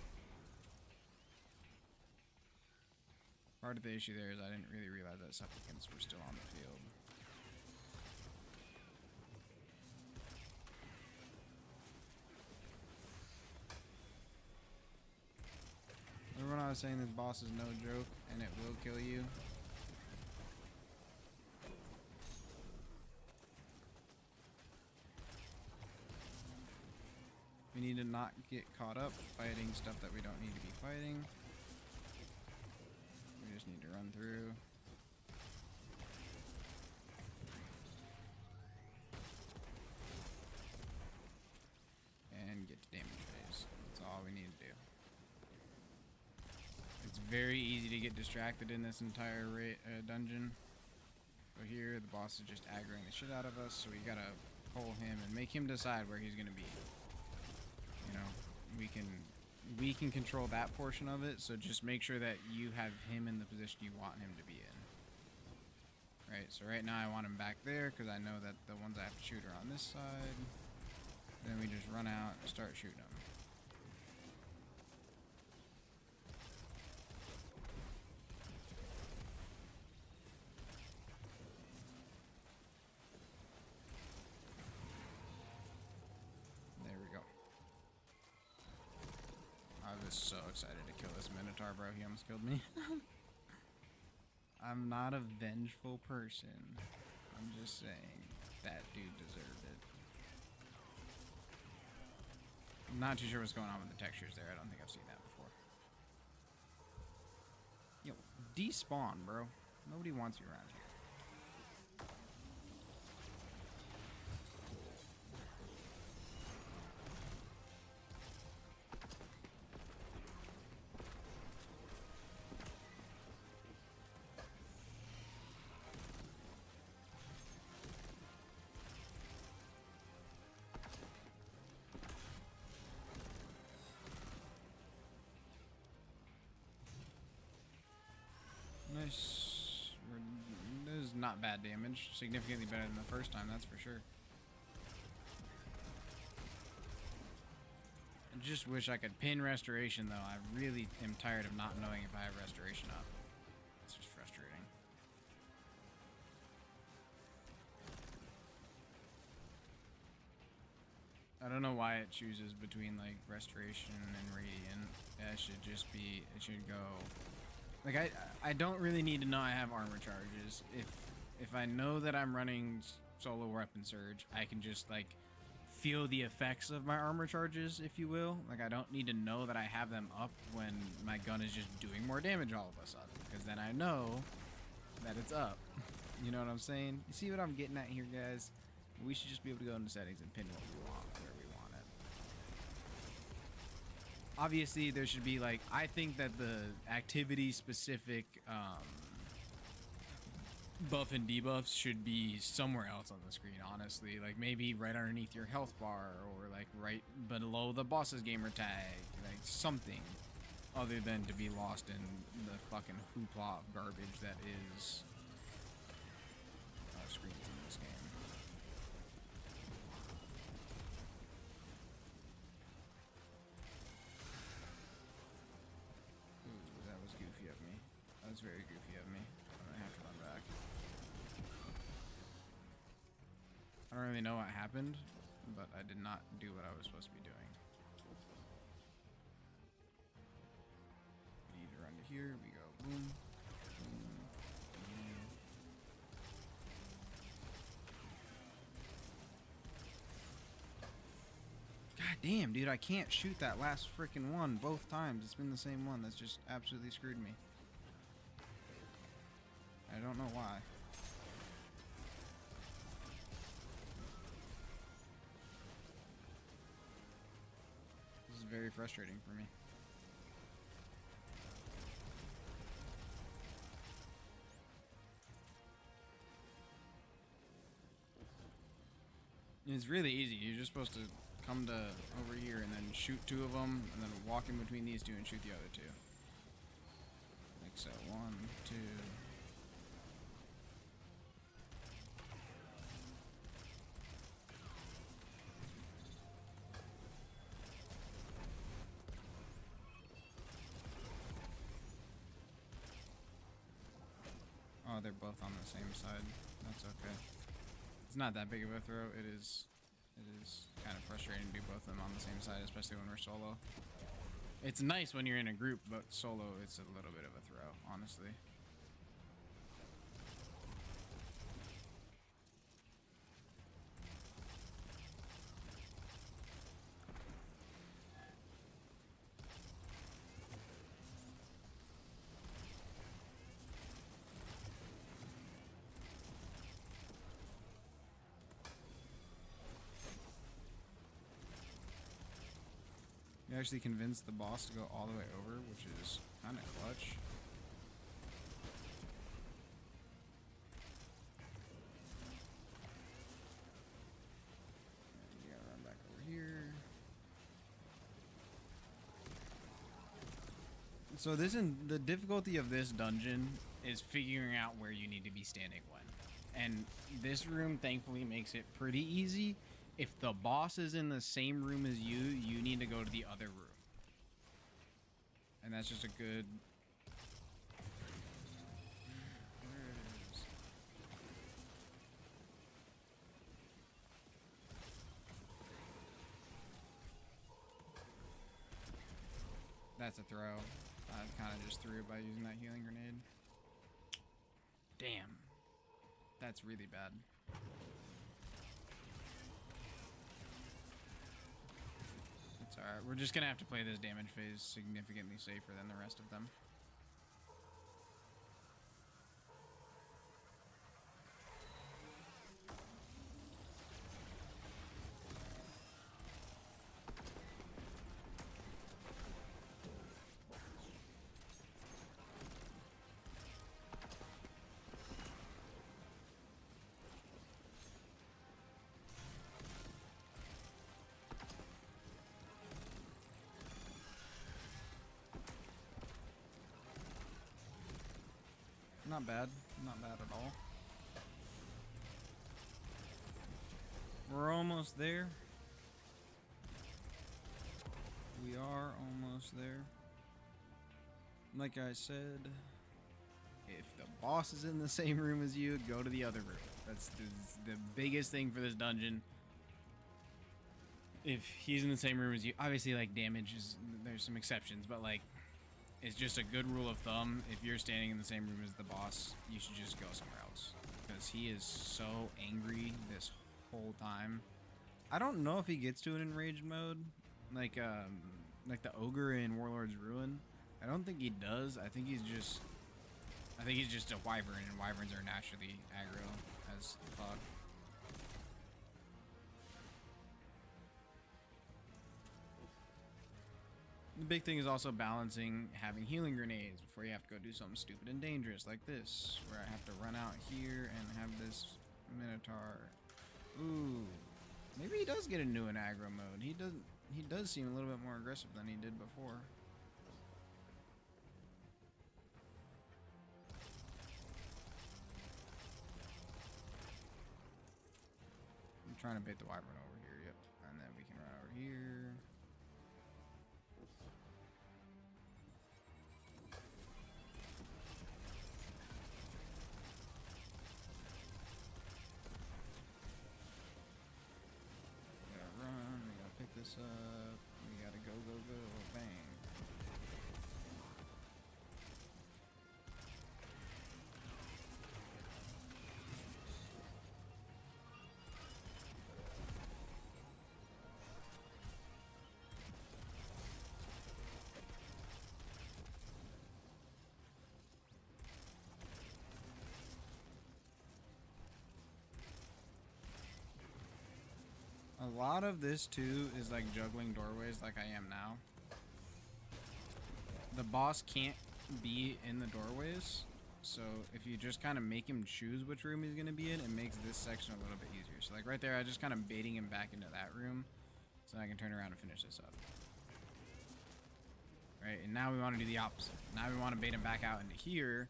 Part of the issue there is I didn't really realize that supplicants were still on the field. Remember when I was saying this boss is no joke, and it will kill you? We need to not get caught up fighting stuff that we don't need to be fighting. We just need to run through. And get to damage phase. That's all we need to do. It's very easy to get distracted in this entire dungeon. So here, the boss is just aggroing the shit out of us, so we gotta pull him and make him decide where he's gonna be. You know, we can control that portion of it, so just make sure that you have him in the position you want him to be in. Right, so right now I want him back there because I know that the ones I have to shoot are on this side. Then we just run out and start shooting them. I was so excited to kill this Minotaur, bro. He almost killed me. I'm not a vengeful person. I'm just saying that dude deserved it. I'm not too sure what's going on with the textures there. I don't think I've seen that before. Yo, despawn, bro. Nobody wants you around here. Nice. This is not bad damage. Significantly better than the first time, that's for sure. I just wish I could pin restoration, though. I really am tired of not knowing if I have restoration up. It's just frustrating. I don't know why it chooses between, like, restoration and radiant. It should just be, it should go... Like, I don't really need to know I have armor charges. If I know that I'm running solo weapon surge, I can just, like, feel the effects of my armor charges, if you will. Like, I don't need to know that I have them up when my gun is just doing more damage all of a sudden, because then I know that it's up. You know what I'm saying? You see what I'm getting at here, guys? We should just be able to go into settings and pin what we want where we want it. Obviously, there should be, like, I think that the activity-specific buff and debuffs should be somewhere else on the screen, honestly. Like, maybe right underneath your health bar, or, like, right below the boss's gamer tag. Like, something other than to be lost in the fucking hoopla of garbage that is screens in this game. really know what happened, but I did not do what I was supposed to be doing. We need to run to here. We go boom, boom, boom. God damn, dude, I can't shoot that last freaking one both times. It's been the same one. That's just absolutely screwed me. I don't know why. This is very frustrating for me. It's really easy. You're just supposed to come to over here and then shoot 2 of them, and then walk in between these 2 and shoot the other 2. Like so. 1, 2. Oh, they're both on the same side. That's okay. It's not that big of a throw. It is kind of frustrating to do both of them on the same side, especially when we're solo. It's nice when you're in a group, but solo, it's a little bit of a throw, honestly. You actually convinced the boss to go all the way over, which is kind of clutch. And you gotta run back over here. So the difficulty of this dungeon is figuring out where you need to be standing when. And this room thankfully makes it pretty easy. If the boss is in the same room as you, you need to go to the other room. And that's just a good... That's a throw. I kind of just threw it by using that healing grenade. Damn. That's really bad. It's alright. We're just gonna have to play this damage phase significantly safer than the rest of them. Not bad. Not bad at all. We're almost there. We are almost there. Like I said, if the boss is in the same room as you, go to the other room. That's the biggest thing for this dungeon. If he's in the same room as you, obviously, like, damage is, there's some exceptions, but, like, it's just a good rule of thumb. If you're standing in the same room as the boss, you should just go somewhere else. Because he is so angry this whole time. I don't know if he gets to an enraged mode. Like the ogre in Warlord's Ruin. I don't think he does. I think he's just a wyvern, and wyverns are naturally aggro as fuck. The big thing is also balancing having healing grenades before you have to go do something stupid and dangerous like this, where I have to run out here and have this Minotaur. Ooh, maybe he does get into an aggro mode. He does seem a little bit more aggressive than he did before. I'm trying to bait the wyvern over here, yep, and then we can run over here. A lot of this too is like juggling doorways like I am now. The boss can't be in the doorways, so if you just kind of make him choose which room he's going to be in, it makes this section a little bit easier. So like right there, I just kind of baiting him back into that room so I can turn around and finish this up. Right, and now we want to do the opposite. Now we want to bait him back out into here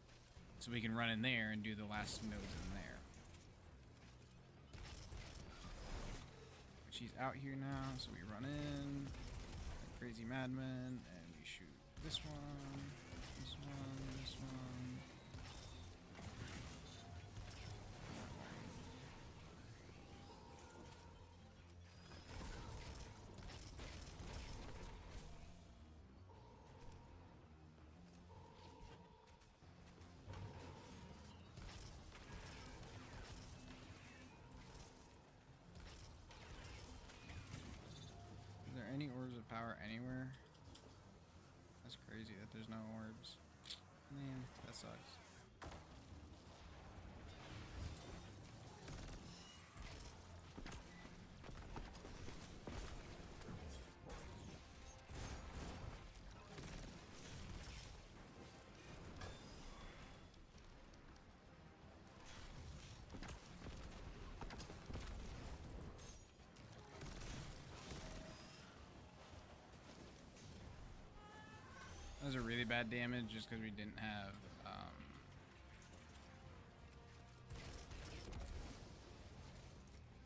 so we can run in there and do the last nodes in there. She's out here now, so we run in like crazy madmen and we shoot this one, this one, this one. Any orbs of power anywhere? That's crazy that there's no orbs. Man, that sucks. That was a really bad damage just because we didn't have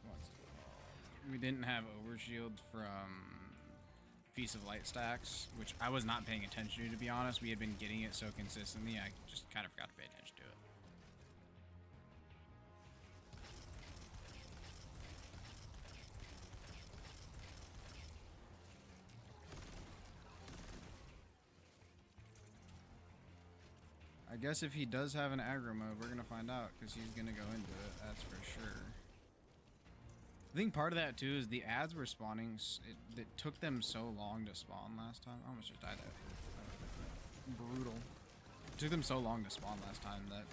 what's it called? We didn't have overshield from Feast of Light stacks, which I was not paying attention to be honest. We had been getting it so consistently, I just kind of forgot to pay attention to it. I guess if he does have an aggro mode, we're gonna find out because he's gonna go into it. That's for sure. I think part of that too is the ads were spawning. It took them so long to spawn last time. I almost just died there. Brutal. It took them so long to spawn last time that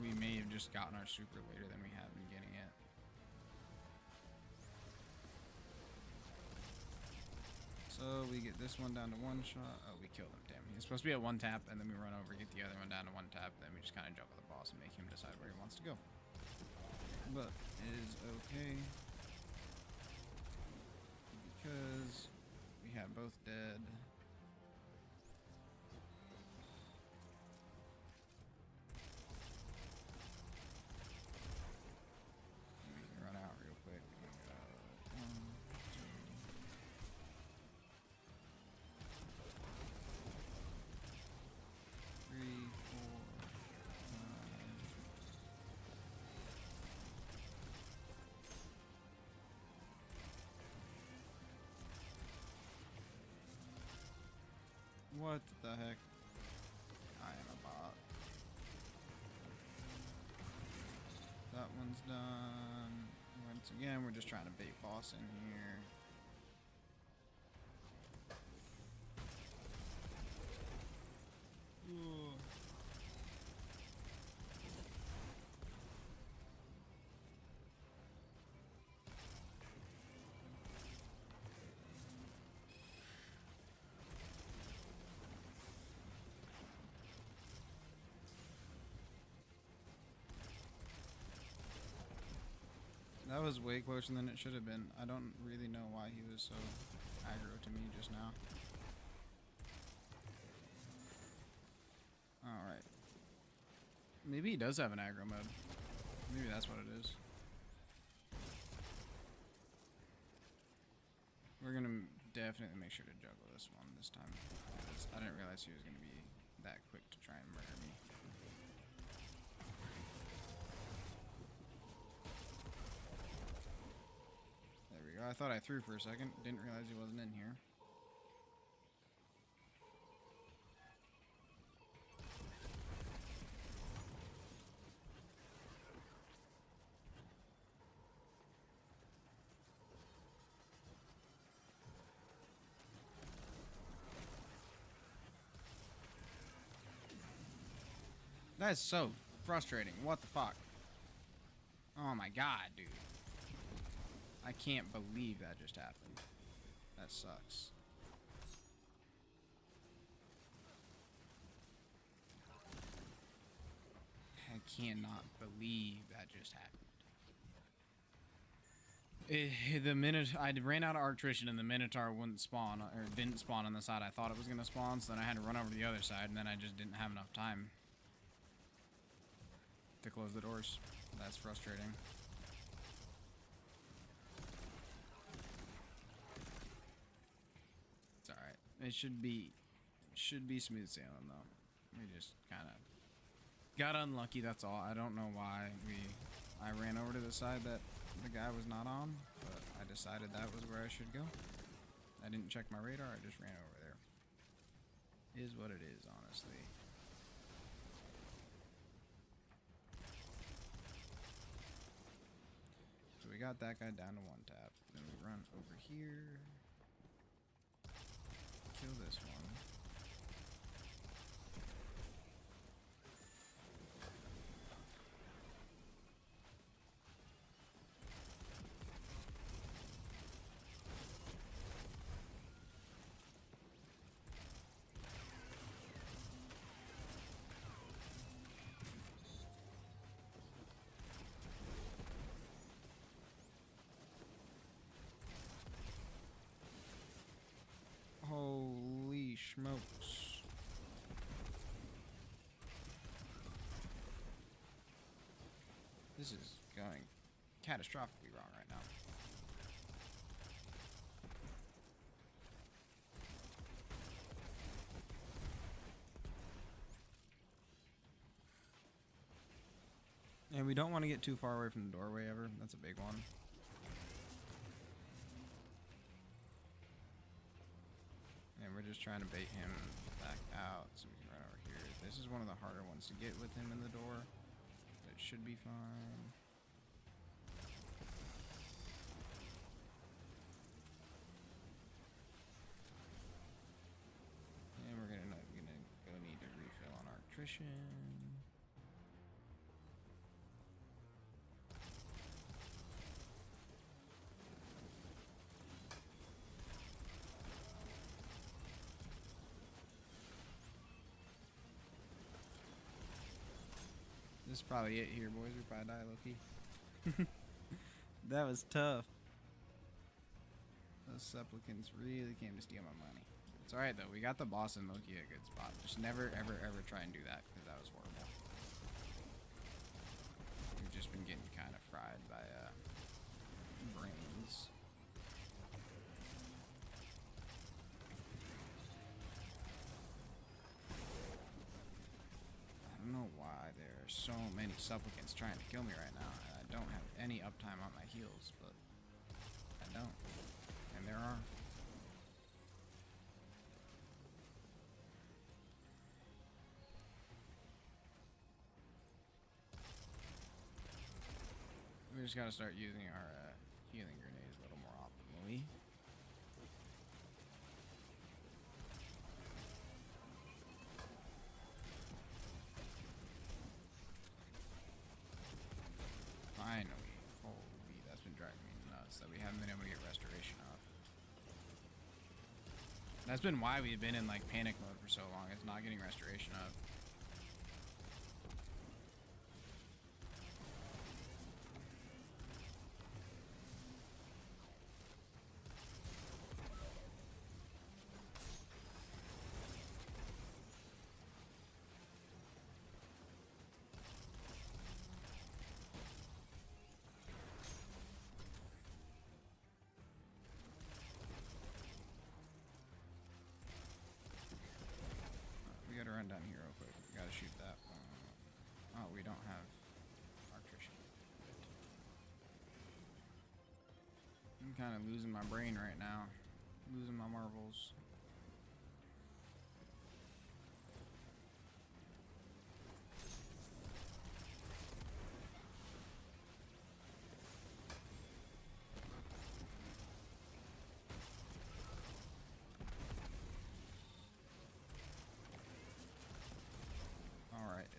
we may have just gotten our super later than we have been getting it. So we get this one down to one shot. Oh, we killed him. Damn. He's supposed to be at one tap, and then we run over, get the other one down to one tap, then we just kind of juggle the boss and make him decide where he wants to go. But it is okay because we have both dead. We can run out real quick. One, two. Three, four, five. What the heck? I am a bot. That one's done. Once again, we're just trying to bait boss in here. Ooh. That was way closer than it should have been. I don't really know why he was so aggro to me just now. Alright. Maybe he does have an aggro mode. Maybe that's what it is. We're gonna definitely make sure to juggle this one this time. I didn't realize he was gonna be that quick to try and murder me. There we go. I thought I threw for a second. Didn't realize he wasn't in here. That's so frustrating. What the fuck? Oh my god, dude. I can't believe that just happened. That sucks. I cannot believe that just happened. The minute I ran out of Arctrician and the Minotaur wouldn't spawn, or didn't spawn on the side I thought it was going to spawn, so then I had to run over to the other side, and then I just didn't have enough time to close the doors. That's frustrating. It's alright. It should be smooth sailing, though. We just kind of got unlucky, that's all. I don't know why I ran over to the side that the guy was not on, but I decided that was where I should go. I didn't check my radar, I just ran over there. Is what it is, honestly. So we got that guy down to 1 tap. Then we run over here. Kill this one. Holy smokes. This is going catastrophically wrong right now. And we don't want to get too far away from the doorway ever. That's a big one. And we're just trying to bait him back out so we can run over here. This is one of the harder ones to get with him in the door. But it should be fine. And we're gonna go need to refill on our attrition. This is probably it here, boys. We probably die low-key. That was tough. Those supplicants really came to steal my money. It's alright, though. We got the boss in Loki at a good spot. Just never, ever, ever try and do that, because that was horrible. We've just been getting kind of fried by, brains. I don't know why there are so many supplicants trying to kill me right now, and I don't have any uptime on my heals, but I don't. And there are. We just gotta start using our healing grenades a little more optimally. Finally. Holy, that's been driving me nuts that we haven't been able to get restoration up. That's been why we've been in like panic mode for so long. It's not getting restoration up. We gotta run down here real quick. We gotta shoot that one. Oh, we don't have Arctrician. I'm kind of losing my brain right now. Losing my marbles.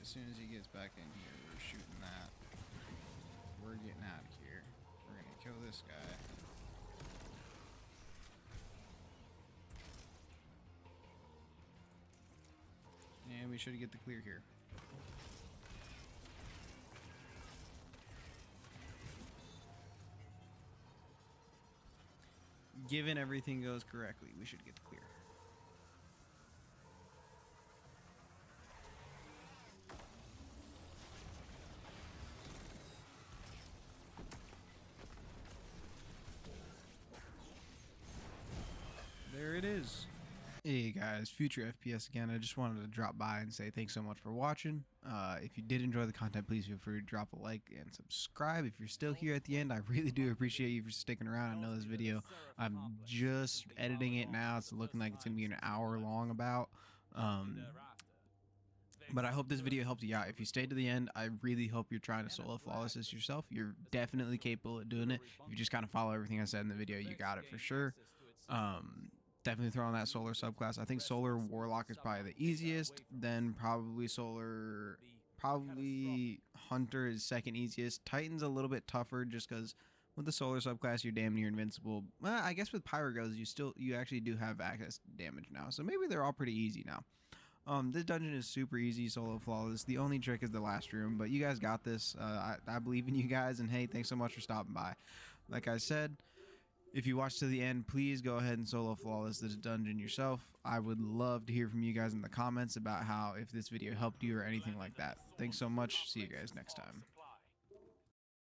As soon as he gets back in here, we're shooting that. We're getting out of here. We're gonna kill this guy. and we should get the clear here. Given everything goes correctly, we should get the clear. There it is. Hey guys, Future FPS again. I just wanted to drop by and say thanks so much for watching. If you did enjoy the content, please feel free to drop a like and subscribe. If you're still here at the end, I really do appreciate you for sticking around. I know this video, I'm just editing it now. It's looking like it's going to be an hour long about. But I hope this video helped you out. If you stayed to the end, I really hope you're trying to solo flawless this yourself. You're definitely capable of doing it. If you just kind of follow everything I said in the video, you got it for sure. Definitely throw on that solar subclass. I think solar warlock is probably the easiest. Then probably hunter is second easiest. Titan's a little bit tougher just because with the solar subclass you're damn near invincible. Well, I guess with Pyragos you actually do have access to damage now, so maybe they're all pretty easy now. This dungeon is super easy, solo flawless. The only trick is the last room, but you guys got this. I believe in you guys, and hey, thanks so much for stopping by. Like I said, if you watch to the end, please go ahead and solo flawless this dungeon yourself. I would love to hear from you guys in the comments about how if this video helped you or anything like that. Thanks so much. See you guys next time.